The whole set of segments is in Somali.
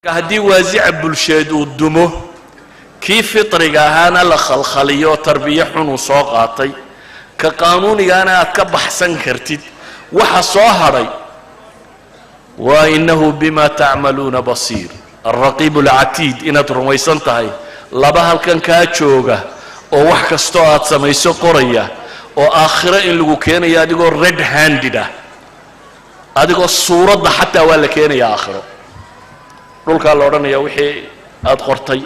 haddii waasica bulsheed uu dumo kii fitriga ahaana la khalkhaliyo tarbiya xun uu soo qaatay ka qaanuunigaana aad ka baxsan kartid waxa soo hadhay wa innahu bima ta'maluna basir الرقيب العتيد inaad rumaysan tahay laba halkan ka jooga oo wax kasto aad samayso qoraya oo aakhira in lagu keenayo adigoo red handed adigoo suurada xataa waa la keenayaa aakhiro dhulka la oranaya wixii aad qortay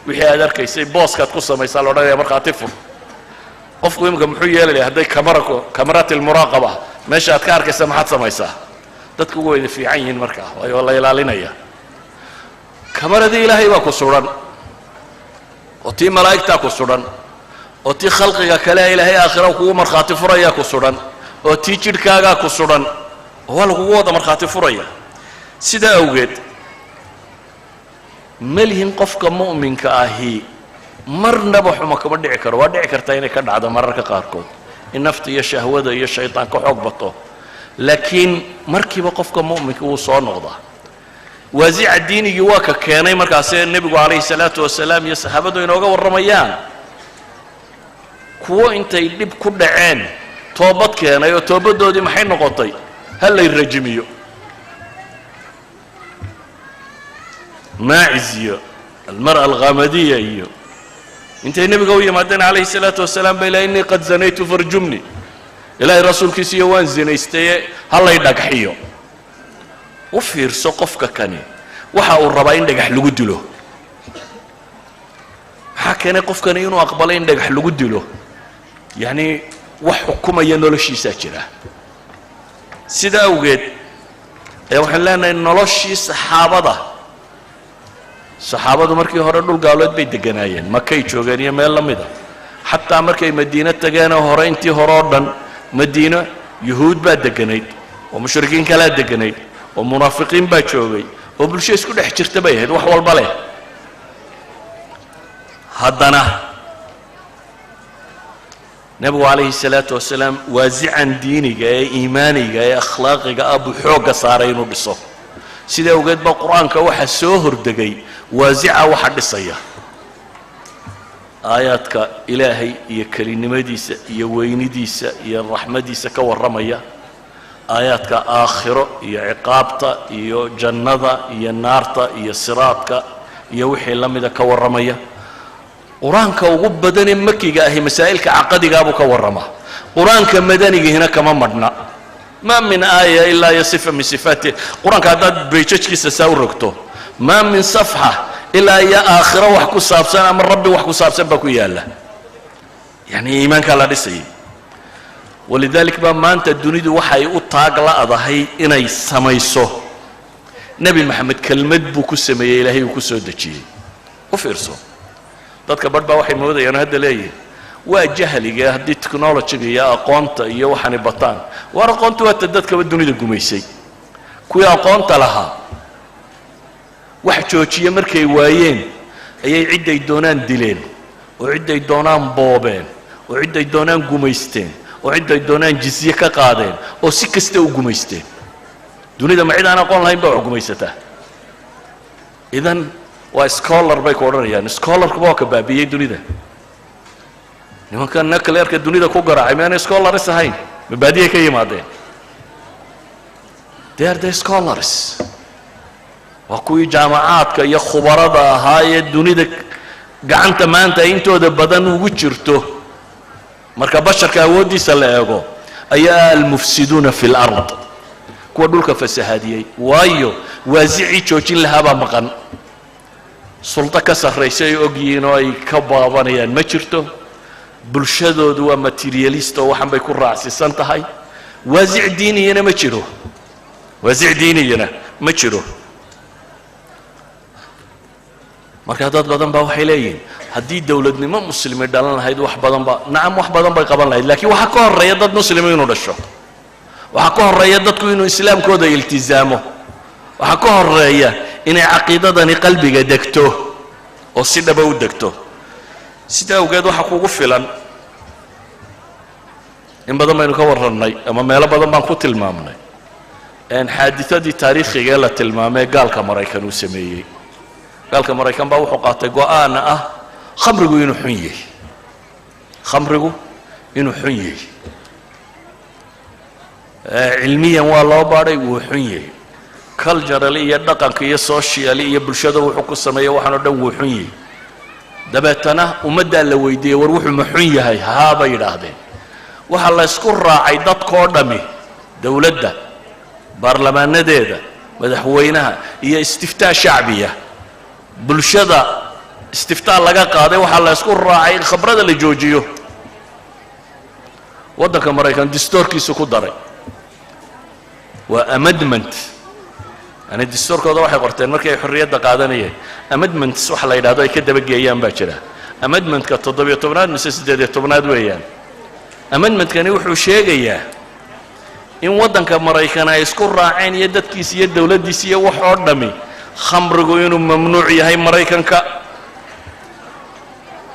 wixii aad arkaysay booskaad ku samaysaa la oranaya marka tifur qofku imka muxuu yeelay haday kamarada muraqaba meesha aad ka arkaysa maxaad samaysaa dadku way fiican yihiin marka way la ilaalinaya kamaradii ilaahay waa ku suran oo tii malaa'igta ku suran oo tii khalqiga kale ilaahay aakhira kugu marxaati furaya ku suran oo tii jidhkaaga ku suran oo lagu wada marxaati furaya sida awgeed ملهن قفك مؤمن كاهي مرنا بحما كما دعي كرو ودعي كرتا إني كدعا مرة كاركو النفط يا شهوة يا الشيطان كحقبطه لكن مركب قفك مؤمن كوصان نغضه وزيع الدين يواك كياني مركاسين النبي عليه الصلاة والسلام يا صحابته ينوغا والرميان كو انت يلب كل عين توبت كياني وتوبت دي محين نغطي هل يرجميو ماعزية المرأة الغامدية ايو انت النبي قوية مادين عليه الصلاة والسلام بلا اني قد زنيت فرجمني الهي رسول كيسي وان زنيستي هلا يدق حيو وفير سقفك كاني وحاو الرباين دقح لقدلو حاكيني قفك نينو اقبالين دقح لقدلو يعني وحكومة ينولشي ساكرة سيدا اوغيد يا وحلانا ينولشي صحابة مركي هورا دول قالوا بي دغنايين مكي جوغان يا ميل لميدا حتى مركي مدينه تغانا هورا انتي هورودن مدينه يهود با دغنايد ومشركين كلا دغنايد ومنافقين با جوغي وبلشي اسكو دخ جيرتا باي هيد wax walba leh hadana nabi alayhi salatu wassalam wazi'an diiniga ee iimaaniga ee akhlaaqiga abu xooga saaray inuu dhiso sida ogeed ba quraanka waxa soo hordagay وازعة واحد الصيا آياتك إلهي يا كلمة يا وين ديسة يا الرحمة ديسة كورمية آياتك آخرة يا عقابته يا جنة يا نارته يا صراطك يا وحي لمدة كورمية قرانك وقب بدن مكي جاهي مسائلك عقدي جابو كورمة قرانك مدني هنا كمان مدنا ما من آية إلا يصف من صفاته قرانك هذا بريتشكي سساوركتو ما من صفحة إلا يا آخرة وحكو صابسان أمر ربي وحكو صابسان بكو يالا يعني إيمانك على رسي ولذلك ما أنت الدنيا دي وحي أطاق لا أضحي إني سميسو نبي محمد كلمة بكو سمي إلهي وكو سودتشي وفرسو ضدك برد وحي مودا يعني هذا ليه وجهلي يا هدي تكنولوجي يا أقونت يا وحني بطان وأقونت وتدتك بالدنيا دي قميسي كويا أقونت لها وحجوجيه markay waayeen ayay ciiday doonaan dileen oo ciiday doonaan boobeen oo ciiday doonaan gumaysteen oo ciiday doonaan jizye ka qaadeen oo si kasta u gumaysteen dunida ma cidaan aqoon lahayn baa gumaysata idan waa scholar bay ku oranayaan scholar ku ka baabiyay dunida nimankan nakleerka dunida ku garaacay ma aan scholar ahayn mabaadiye ka yimaadeen they are the scholars وكوي جامعات كي خبراء هاي الدنيا قعنت ما أنت إنتو ده بدن وجرته مركب بشر كودي سلاجو أي المفسدون في الأرض كودولك فسهادية وايو وازعي تشوشين لهابا مقن سلطة كسر رئيسي أوجينو أي كبابانيا ما جرته بلشدو دوا ماتيرياليستو وحن بيكون رأسي سنت هاي وازع ديني أنا ما جرو وازع ديني أنا ما جرو marka dad badan baa waxay leeyihiin hadii dawladnimo muslimiin dhalan lahayd wax badan ba naam wax badan bay qaban lahayd laakiin waxa ka horeeya dad muslimiin inuu dhasho waxa ka horeeya dadku inuu islaamkooda iltizaamo waxa ka horeeya inay aqeedadani qalbiga degto oo si dhab u degto sida ogeed waxa kugu filan in badan baynu ka warranay ama meelo badan baan ku tilmaamnay in xaadithadii taariikhiga la tilmaamay gaalka Mareykan uu sameeyay gaalka maraykan baa wuxuu qaatay go'aana ah khamrigu inuu xun yahay khamrigu inuu xun yahay cilmiyan waa loo baadhay wuu xun yahay culturally iyo dhaqanka iyo socially iyo bulshada wuxuu ku sameeyo waxaan oo dhan wuu xun yahay dabeetana ummaddaa la weydiiyey war wuxuu ma xun yahay haa bay yidhaahdeen waxaa la ysku raacay dadkoo dhammi dowladda baarlamaanadeeda madaxweynaha iyo istiftaa shacbiya bulshada istiftaa laga qaaday waxaa la ysku raacay in khamrada la joojiyo waddanka maraykan dastuurkiisu ku daray waa amendment yani dastuurkooda waxay qorteen markii ay xorriyadda qaadanayeen amendments waxa la yidhahdo ay ka dabageeyaan baa jira amendmentka 17aad mise 18aad weeyaan amendmentkani wuxuu sheegayaa in waddanka maraykan ay isku raaceen iyo dadkiisa iyo dowladdiisa iyo wax oo dhammi khamrigu inuu mamnuuc yahay maraykanka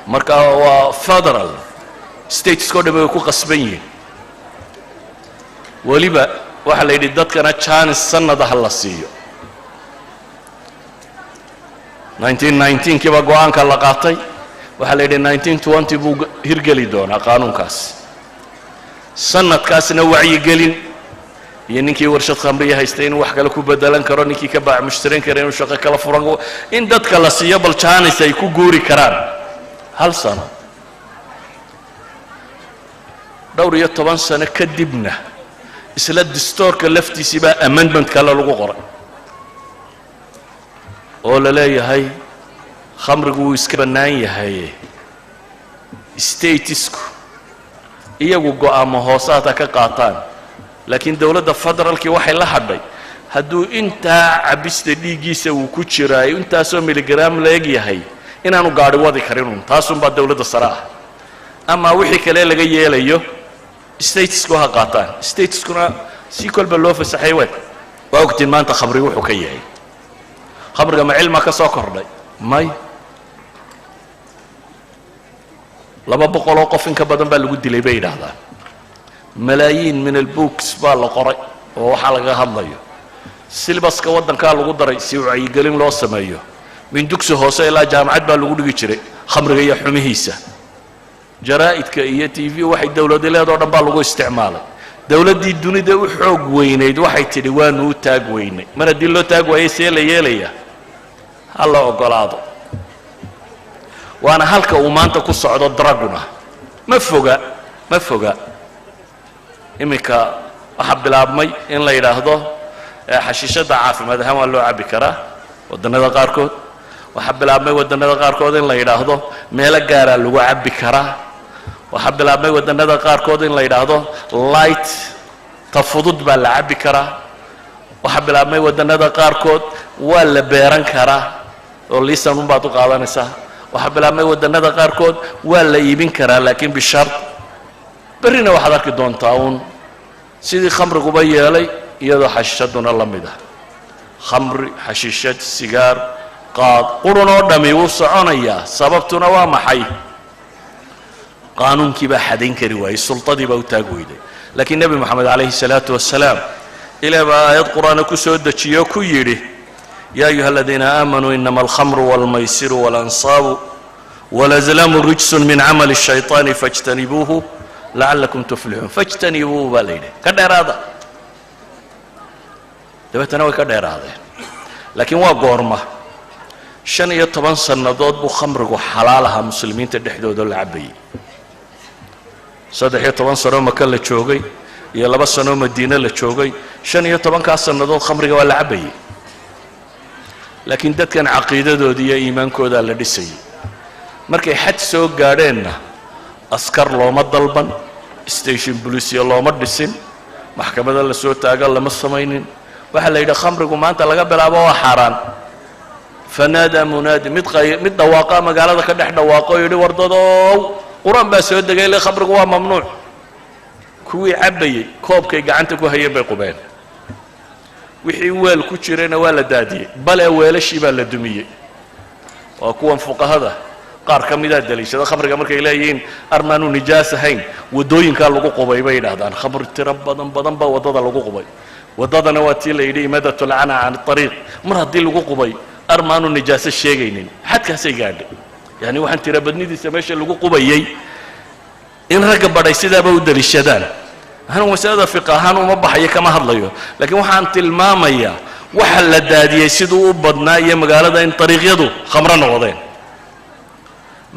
marka waa federal stateskoo dhammi way ku qasban yihiin weliba waxaa la yidhi dadkana jaanis sannadaha la siiyo 1919kii baa go'aanka la qaatay waxaa la yidhi 1920 buu hirgeli doonaa qaanuunkaas sanadkaasna wacyigelin iyo ninkii warshad khamriya haystay inuu wax kale ku bedelan karo ninkii ka baac mushtarin kara inuu shaqo kala furan in dadka la siiyo bal jaanis ay ku guuri karaan hal sano dhowr iyo 10 sano kadibna isla dastuurka laftiisii baa amendment kale lagu qoray oo la leeyahay khamrigu wuu iska bannaan yahay statesku iyagu go'aamo hoosaata ka qaataan laakiin dowladda federaalkii waxay la hadhay hadduu intaa cabista dhiiggiisa uu ku jiraayo intaasoo miligram la eg yahay inaanu gaadhi wadi karinun taasunbaa dowladda sare ah ama wixii kale laga yeelayo statesku ha qaataan stateskuna si kolba loo fasaxay waa ogtiin maanta khamrigu wuxuu ka yahay khamriga ma cilma ka soo kordhay may 200 qof in ka badan baa lagu dilay bay yidhaahdaan malaayiin min albooks baa la qoray oo waxaa laga hadlayo silbaska waddankaa lagu daray si wacyigelin loo sameeyo min dugsi hoose ilaa jaamacad baa lagu dhigi jiray khamriga iyo xumihiisa jaraa'idka iyo tv waxay dowladda leedoo dhan baa lagu isticmaalay dowladdii dunida u xoog weynayd waxay tidhi waanu u taag weynay mar haddii loo taag waayay see la yeelaya ha la ogolaado waana halka uu maanta ku socdo draguna ma foga iminka waxaa bilaabmay in la yidhaahdo xashiishadda caafimaad ahaan waa loo cabbi karaa waddannada qaarkood waxaa bilaabmay waddannada qaarkood in la yidhaahdo meelo gaaraa lagu cabbi karaa waxaa bilaabmay waddannada qaarkood in la yidhaahdo light ta fudud baa la cabbi karaa waxaa bilaabmay waddannada qaarkood waa la beeran karaa oo liisan unbaad u qaadanaysaa waxaa bilaabmay waddannada qaarkood waa la iibin karaa laakiin bishart berrina waxaad arki doontaa uun sidii khamriguba yeelay iyadoo xashiishaduna la mid ah khamri xashiishad sigaar qaad qurun oo dhammi wuu soconayaa sababtuna waa maxay qaanuunkii baa xadayn kari waayey sultadii baa u taag weyday laakiin nebi moxamed calayhi salaatu wasalaam ilaah baa aayad qur'aana ku soo dejiyo ku yidhi yaa ayuha aladiina aamanuu inama alkhamru waalmaysiru waalanصaabu walazlamu rijsun min camali الshayطaani faاjtanibuuhu lacalakum tuflixuun faاjtanibuuhu baa la yidhi ka dheeraada dabeetana way ka dheeraadeen laakiin waa goorma 15 sannadood buu khamrigu xalaal ahaa muslimiinta dhexdooda la cabbayey 13 sano maka la joogay iyo 2 sano madiine la joogay 15 sannadood khamriga waa la cabbayey laakiin dadkan caqiidadooda iyo iimaankooda la dhisayay markay xad soo gaadheenna askar looma dalban station police looma dhisin maxkamada la soo taagan lama samaynin waxa la yidhi khamrigu maanta laga bilaabo waa xaaraan فنادى منادي مد دواقة مقالة كده دواقة يدي وردادو قرآن بس يود جاي خبرك هو ممنوع كوي عبي كوب كي جعنتك وهي بقبان وحي وال كتيرين ولا دادي بلا ولا شيء بلا دمية وأكون فوق هذا قار كم إذا دليش هذا خبرك أمرك إلهين أرمانو نجاسة هين ودوين كان لقو قبي بين هذا خبر ترب بدن وضد لقو قبي وضد نواتي ليدي مدى تلعنا عن الطريق مرة دي لقو قبي armaanu nijaaso sheegaynin xadkaasay gaadhay yani waxaan tira badnidiisa meesha lagu qubayay in ragga badhay sidaaba u daliishadaan anu masalada fiqh ahaan uma baxayo kama hadlayo laakiin waxaan tilmaamayaa waxa la daadiyey siduu u badnaa iyo magaalada in dariiqyadu khamro noqdeen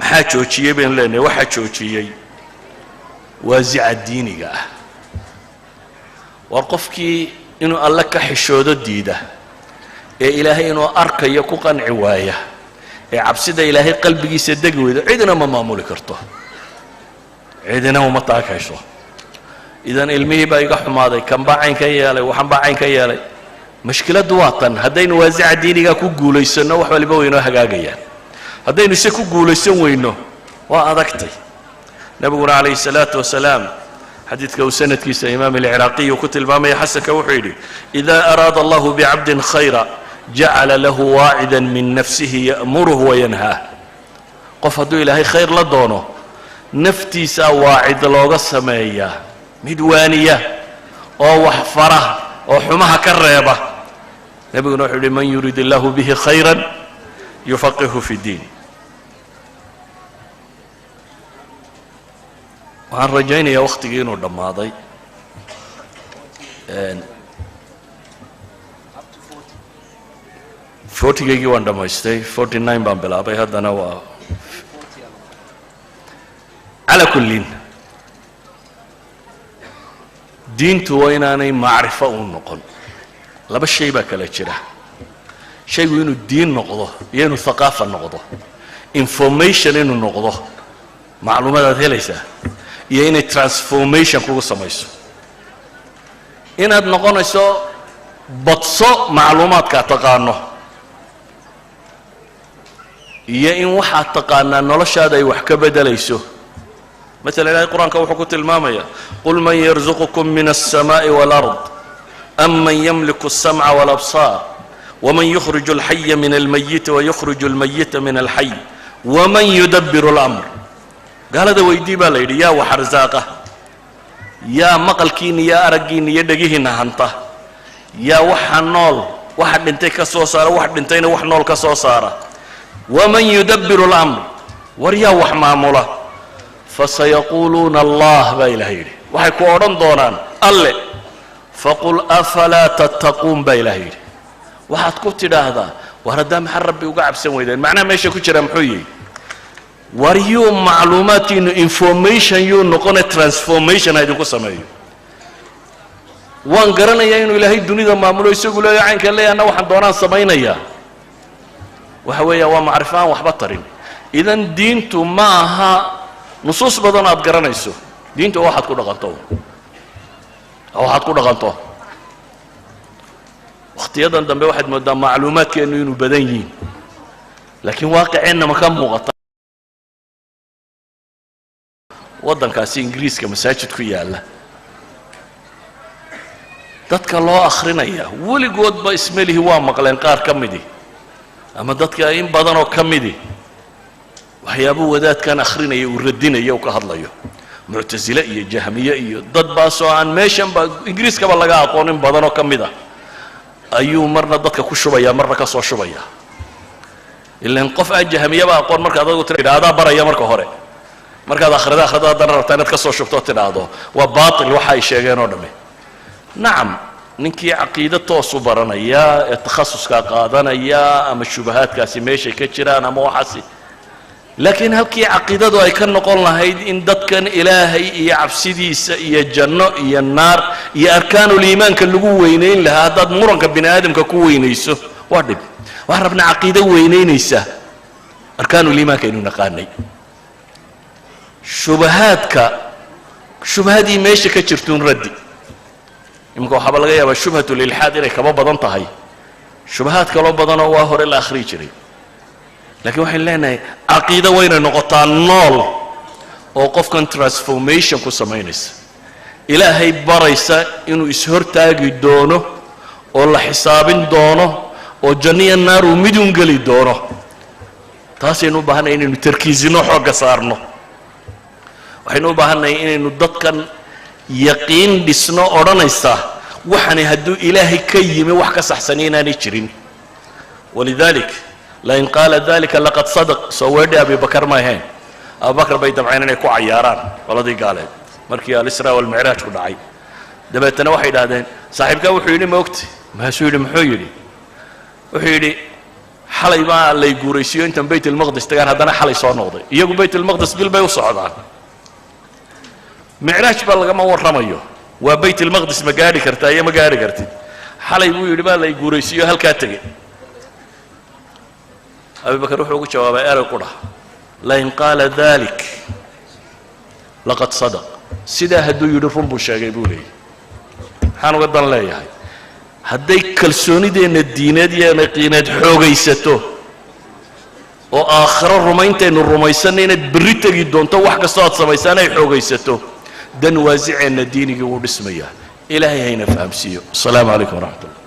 maxaa joojiyey baan leenahay waxaa joojiyey waasica diiniga ah war qofkii inuu alle ka xishoodo diida ee ilaahay inuu arkayo ku qanci waaya ee cabsida ilaahay qalbigiisa degi weydo cidina ma maamuli karto cidina uma taakayso idan ilmihii baa iga xumaaday kan baa cayn ka yeelay waxaan baa cayn ka yeelay mashkiladdu waa tan haddaynu waasica diiniga ku guulaysanno wax waliba waynoo hagaagayaan haddaynu se ku guulaysan weyno waa adagtay nabiguna calayhi salaatu wasalaam xadiidka uu sanadkiisa imaam alciraaqiy ku tilmaamaya xasanka wuxuu yidhi idaa araada allahu bicabdin khayra jacala lahu waacidan min nafsihi ya'muruhu wayanhaah qof hadduu ilaahay khayr la doono naftiisaa waacid looga sameeyaa mid waaniya oo wax fara oo xumaha ka reeba nabiguna wuxuu yidhi man yurid illahu bihi khayran yufaqihu fi diin waxaan rajaynayaa wakhtigii inuu dhammaaday fortygaygii waan dhammaystay 49 baan bilaabay haddana waa calaa kullin diintu waa inaanay macrifo u noqon laba shay baa kala jira shaygu inuu diin noqdo iyo inuu thaqaafa noqdo information inuu noqdo macluumaadaad helaysaa iyo inay transformation kugu samayso inaad noqonayso badso macluumaadkaa taqaano iyo in waxaad taqaanaa noloshaada ay wax ka bedelayso مثلا إلهي القرآن كوحكو تلمامية قل من يرزقكم من السماء والأرض أم من يملك السمع والأبصار ومن يخرج الحي من الميت ويخرج الميت من الحي ومن يدبر الأمر قال هذا ويدي بالي يا وحرزاقه يا مقلكين يا أرقين يا دقيهن هنطه يا وحنول واحد انتي كسوسارة واحد انتين وحنول كسوسارة ومن يدبر الأمر وريا وحمامله فسيقولون الله بإلهي وحي كورن دونان الله فقل أفلا تتقون بإلهي وحد كنت هذا وردا محر ربي وقعب سويدين معناه ما يشكو جرى محيي وريو معلومات information يو نقول transformation هيدو كسمايو وان قرنا يا إنه إلهي الدنيا ما عملوا يسوقوا له عين كله أنا واحد دونان سمينا يا وحويا ومعرفان وحبطرين إذا دينتو معها نصوص بدن aad garanayso diinta waxaad ku dhaqanto waqtiyadan dambe waxaad moodaa macluumaadkeenu inuu badan yihiin laakiin waaqiceenna ma ka muuqata waddankaasi ingiriiska masaajid ku yaala dadka loo akhrinaya weligoodba ismelihi waa maqleen qaar ka midi ama dadka in badan oo ka midi waxyaabuu wadaadkan akhrinaya uu radinaya uu ka hadlayo muctasile iyo jahmiye iyo dad baasoo aan meeshanba ingiriiskaba laga aqoonin badan oo ka mid ah ayuu marna dadka ku shubaya marna ka soo shubaya ilaan qof aan jahmiyaba aqoon marka adigu tiraahdaa baraya marka hore markaad akhrida haddana rabtaa inaad ka soo shubto tidhaahdo waa baatil waxa ay sheegeen oo dhamme nacam ninkii caqiida toosu baranaya ee takhasuskaa qaadanaya ama shubahaadkaasi meeshay ka jiraan ama waxaasi laakiin halkii caqiidadu ay ka noqon lahayd in dadkan ilaahay iyo cabsidiisa iyo janno iyo naar iyo arkaanul iimaanka lagu weynayn lahaa haddaad muranka bini aadamka ku weynayso waa dhib waxaan rabnaa caqiido weynaynaysa arkaanul iimaanka aynu naqaanay shubahadii meesha ka jirtuun raddi iminka waxaaba laga yaabaa shubhatul ilxaad inay kaba badan tahay shubahaad kaloo badanoo waa hore la akhriyi jiray laakiin waxaan leenahay caqiido waynay noqotaa nool oo qofkan transformation ku samaynaysa ilaahay baraysa inuu ishortaagi doono oo la xisaabin doono oo janniya naar uu midun geli doono taasaynu u baahannahay inaynu tarkiisino xoogga saarno waxaynu u baahannahay inaynu dadkan yaqiin dhisno odhanaysa waxani hadduu ilaahay ka yimi wax ka saxsani inaanay jirin walidalik lain qaala dalika laqad sadaq soo weedhi abi bakar ma ahayn abubakar bay damceen inay ku cayaaraan qoladii gaaleed markii alisraa walmicraaj ku dhacay dabeetana waxay idhahdeen saaxiibkaa wuxuu yidhi ma ogti maasuu yidhi muxuu yidhi wuxuu yidhi xalay baa lay guuraysiiyo intan bayt almaqdis tagaan haddana xalay soo noqday iyagu bayt almaqdis bil bay u socdaan micraaj baa lagama warramayo waa bayt almaqdis ma gaadhi kartaa iyo ma gaadhi kartid xalay buu yidhi baa lay guuraysiiyo halkaa tegey abubakar wuxuu ugu jawaabay erey ku dhah lain qaala dalik laqad sadaq sidaa hadduu yidhi run buu sheegay buu leeyahy maxaan uga dan leeyahay hadday kalsoonideenna diineed iyo yaqiineed xoogaysato oo aakhiro rumayntaynu rumaysanna inaad berri tegi doonto wax kastoo aad samaysaan ay xoogaysato dan waasiceenna diinigii wuu dhismayaa ilaahay hayna fahamsiiyo asalaamu calaykum waraxmat ullah